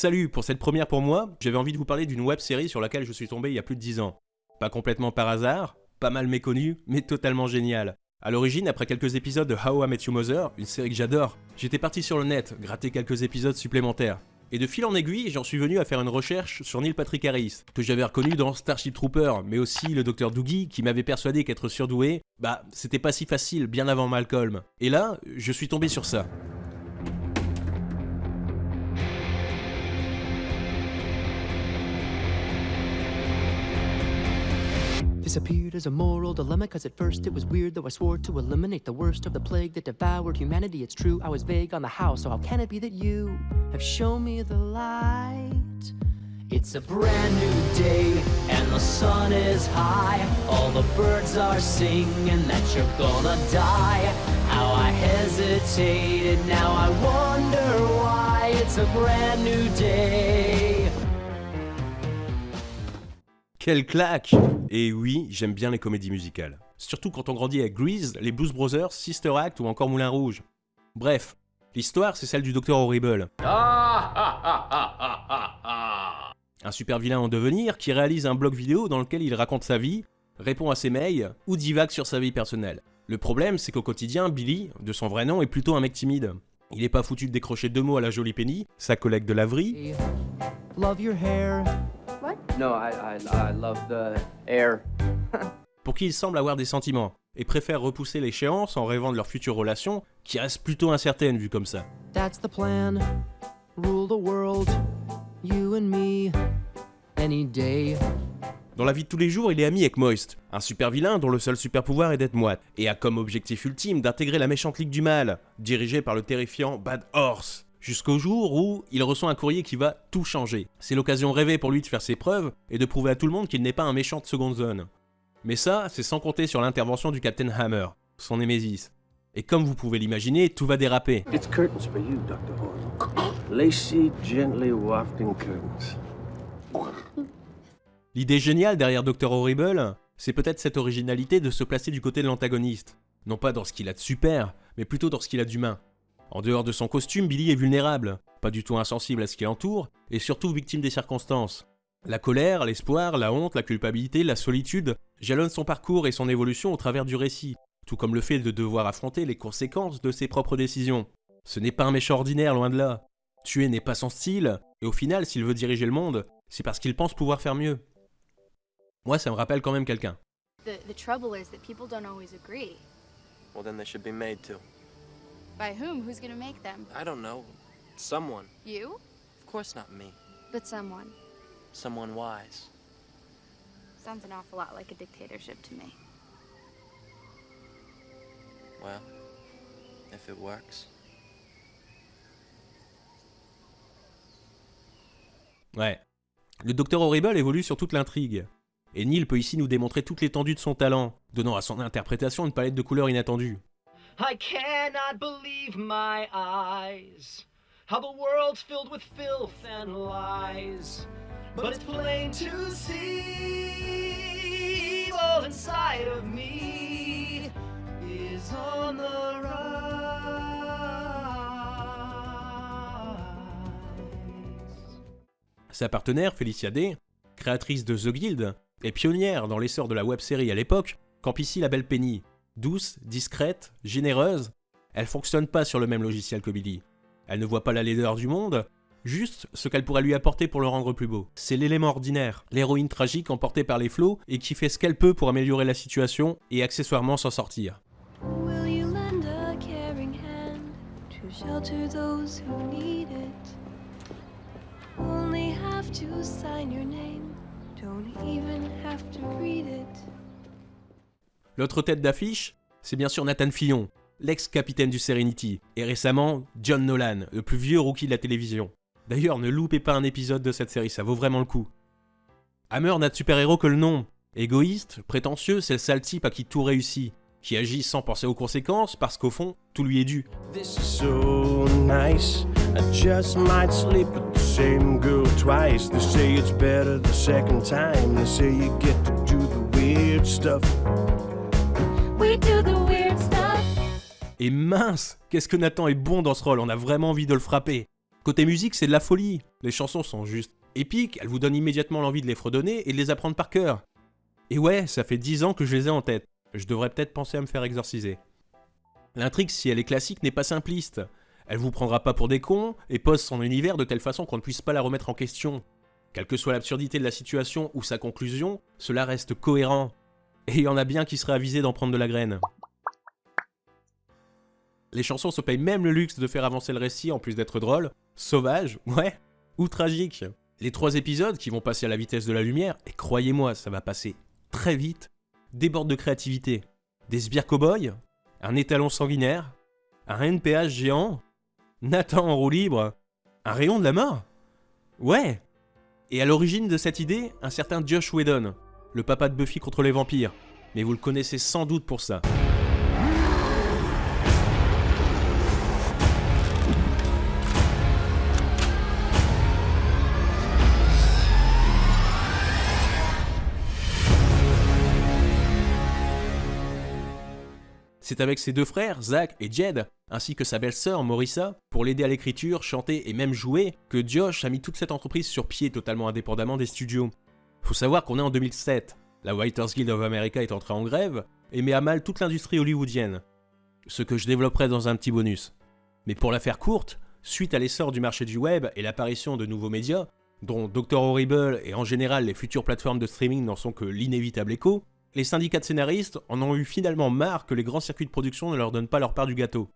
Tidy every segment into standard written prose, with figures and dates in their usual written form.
Salut, pour cette première pour moi, j'avais envie de vous parler d'une web-série sur laquelle je suis tombé il y a plus de 10 ans. Pas complètement par hasard, pas mal méconnue, mais totalement géniale. A l'origine, après quelques épisodes de How I Met Your Mother, une série que j'adore, j'étais parti sur le net, gratter quelques épisodes supplémentaires. Et de fil en aiguille, j'en suis venu à faire une recherche sur Neil Patrick Harris, que j'avais reconnu dans Starship Troopers, mais aussi le Dr Doogie, qui m'avait persuadé qu'être surdoué, c'était pas si facile bien avant Malcolm. Et là, je suis tombé sur ça. This appeared as a moral dilemma, cause at first it was weird, though I swore to eliminate the worst of the plague that devoured humanity. It's true, I was vague on the how, so how can it be that you have shown me the light? It's a brand new day, and the sun is high. All the birds are singing that you're gonna die. How I hesitated, now I wonder why. It's a brand new day. Quelle claque! Et oui, j'aime bien les comédies musicales. Surtout quand on grandit avec Grease, les Blues Brothers, Sister Act ou encore Moulin Rouge. Bref, l'histoire c'est celle du Dr Horrible. Un super vilain en devenir qui réalise un blog vidéo dans lequel il raconte sa vie, répond à ses mails ou divague sur sa vie personnelle. Le problème c'est qu'au quotidien, Billy, de son vrai nom, est plutôt un mec timide. Il est pas foutu de décrocher 2 mots à la Jolie Penny, sa collègue de laverie. Love your hair. What? No, I love the air. Pour qui il semble avoir des sentiments, et préfère repousser l'échéance en rêvant de leur future relation, qui reste plutôt incertaine vue comme ça. That's the plan. Rule the world. You and me. Any day. Dans la vie de tous les jours, il est ami avec Moist, un super vilain dont le seul super pouvoir est d'être moite, et a comme objectif ultime d'intégrer la méchante Ligue du Mal, dirigée par le terrifiant Bad Horse. Jusqu'au jour où il reçoit un courrier qui va tout changer. C'est l'occasion rêvée pour lui de faire ses preuves et de prouver à tout le monde qu'il n'est pas un méchant de seconde zone. Mais ça, c'est sans compter sur l'intervention du Captain Hammer, son némésis. Et comme vous pouvez l'imaginer, tout va déraper. It's curtains for you, Dr. Horrible. Lacy, gently wafting curtains. L'idée géniale derrière Dr Horrible, c'est peut-être cette originalité de se placer du côté de l'antagoniste. Non pas dans ce qu'il a de super, mais plutôt dans ce qu'il a d'humain. En dehors de son costume, Billy est vulnérable, pas du tout insensible à ce qui l'entoure, et surtout victime des circonstances. La colère, l'espoir, la honte, la culpabilité, la solitude jalonnent son parcours et son évolution au travers du récit, tout comme le fait de devoir affronter les conséquences de ses propres décisions. Ce n'est pas un méchant ordinaire, loin de là. Tuer n'est pas son style, et au final, s'il veut diriger le monde, c'est parce qu'il pense pouvoir faire mieux. Moi, ça me rappelle quand même quelqu'un. The trouble is that people don't always agree. Well, then they should be made to. By whom? Who's gonna make them? I don't know. Someone. You? Of course not me. But someone. Someone wise. Sounds an awful lot like a dictatorship to me. Well, if it works. Ouais. Le Dr Horrible évolue sur toute l'intrigue. Et Neil peut ici nous démontrer toute l'étendue de son talent, donnant à son interprétation une palette de couleurs inattendue. I cannot believe my eyes. How the world's filled with filth and lies. But it's plain to see evil inside of me is on the rise. Sa partenaire, Felicia Day, créatrice de The Guild, et pionnière dans l'essor de la web-série à l'époque, campe ici la belle Penny. Douce, discrète, généreuse, elle fonctionne pas sur le même logiciel que Billy. Elle ne voit pas la laideur du monde, juste ce qu'elle pourrait lui apporter pour le rendre plus beau. C'est l'élément ordinaire, l'héroïne tragique emportée par les flots et qui fait ce qu'elle peut pour améliorer la situation et accessoirement s'en sortir. Will you lend a caring hand to shelter those who need it? Only have to sign your name, don't even have to read it. L'autre tête d'affiche, c'est bien sûr Nathan Fillion, l'ex-capitaine du Serenity, et récemment John Nolan, le plus vieux rookie de la télévision. D'ailleurs, ne loupez pas un épisode de cette série, ça vaut vraiment le coup. Hammer n'a de super-héros que le nom. Égoïste, prétentieux, c'est le sale type à qui tout réussit, qui agit sans penser aux conséquences parce qu'au fond, tout lui est dû. This is so nice. I just might sleep with the same girl twice. They say it's better the second time. They say you get to do the weird stuff. We do the weird stuff. Et mince, qu'est-ce que Nathan est bon dans ce rôle, on a vraiment envie de le frapper. Côté musique, c'est de la folie. Les chansons sont juste épiques, elles vous donnent immédiatement l'envie de les fredonner et de les apprendre par cœur. Et ouais, ça fait 10 ans que je les ai en tête. Je devrais peut-être penser à me faire exorciser. L'intrigue, si elle est classique, n'est pas simpliste. Elle vous prendra pas pour des cons et pose son univers de telle façon qu'on ne puisse pas la remettre en question. Quelle que soit l'absurdité de la situation ou sa conclusion, cela reste cohérent. Et il y en a bien qui seraient avisés d'en prendre de la graine. Les chansons se payent même le luxe de faire avancer le récit en plus d'être drôles, sauvages, ouais, ou tragiques. Les 3 épisodes qui vont passer à la vitesse de la lumière, et croyez-moi, ça va passer très vite, débordent de créativité. Des sbires cow-boys, un étalon sanguinaire, un NPH géant, Nathan en roue libre, un rayon de la mort. Ouais. Et à l'origine de cette idée, un certain Josh Whedon, le papa de Buffy contre les vampires. Mais vous le connaissez sans doute pour ça. C'est avec ses 2 frères, Zach et Jed, ainsi que sa belle-sœur Morissa, pour l'aider à l'écriture, chanter et même jouer, que Josh a mis toute cette entreprise sur pied totalement indépendamment des studios. Faut savoir qu'on est en 2007, la Writers Guild of America est entrée en grève et met à mal toute l'industrie hollywoodienne. Ce que je développerai dans un petit bonus. Mais pour la faire courte, suite à l'essor du marché du web et l'apparition de nouveaux médias, dont Dr. Horrible et en général les futures plateformes de streaming n'en sont que l'inévitable écho, les syndicats de scénaristes en ont eu finalement marre que les grands circuits de production ne leur donnent pas leur part du gâteau.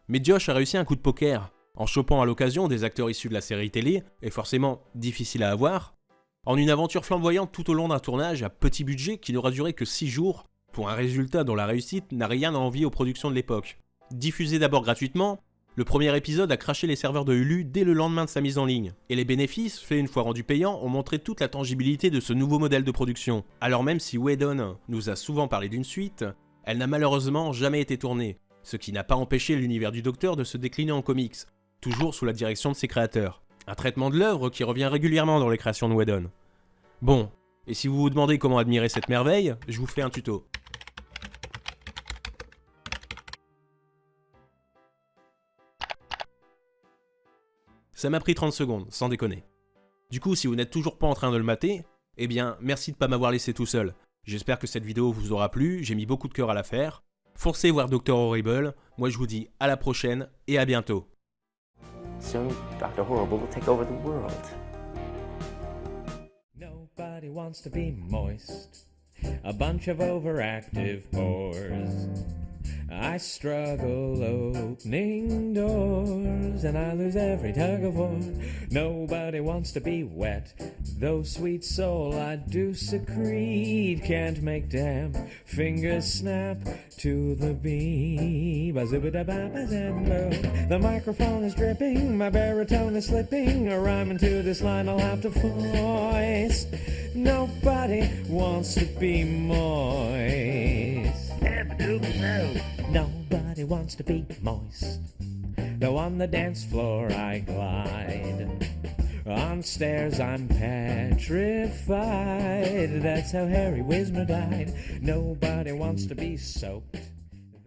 Mais Josh a réussi un coup de poker, en chopant à l'occasion des acteurs issus de la série télé, et forcément difficile à avoir, en une aventure flamboyante tout au long d'un tournage à petit budget qui n'aura duré que 6 jours, pour un résultat dont la réussite n'a rien à envier aux productions de l'époque. Diffusé d'abord gratuitement, le premier épisode a craché les serveurs de Hulu dès le lendemain de sa mise en ligne, et les bénéfices, faits une fois rendus payants, ont montré toute la tangibilité de ce nouveau modèle de production. Alors même si Whedon nous a souvent parlé d'une suite, elle n'a malheureusement jamais été tournée, ce qui n'a pas empêché l'univers du Docteur de se décliner en comics, toujours sous la direction de ses créateurs. Un traitement de l'œuvre qui revient régulièrement dans les créations de Whedon. Bon, et si vous vous demandez comment admirer cette merveille, je vous fais un tuto. Ça m'a pris 30 secondes, sans déconner. Du coup, si vous n'êtes toujours pas en train de le mater, eh bien, merci de pas m'avoir laissé tout seul. J'espère que cette vidéo vous aura plu, j'ai mis beaucoup de cœur à la faire. Forcez voir Dr. Horrible, moi je vous dis à la prochaine et à bientôt. Soon, Dr. Horrible will take over the world. Nobody wants to be moist, a bunch of overactive whores. I struggle opening doors, and I lose every tug of war. Nobody wants to be wet, though sweet soul I do secrete. Can't make damn fingers snap to the beat. The microphone is dripping, my baritone is slipping. A rhyme into this line I'll have to voice. Nobody wants to be moist. Nobody wants to be moist. Though on the dance floor I glide, on stairs I'm petrified. That's how Harry Wismer died. Nobody wants to be soaked.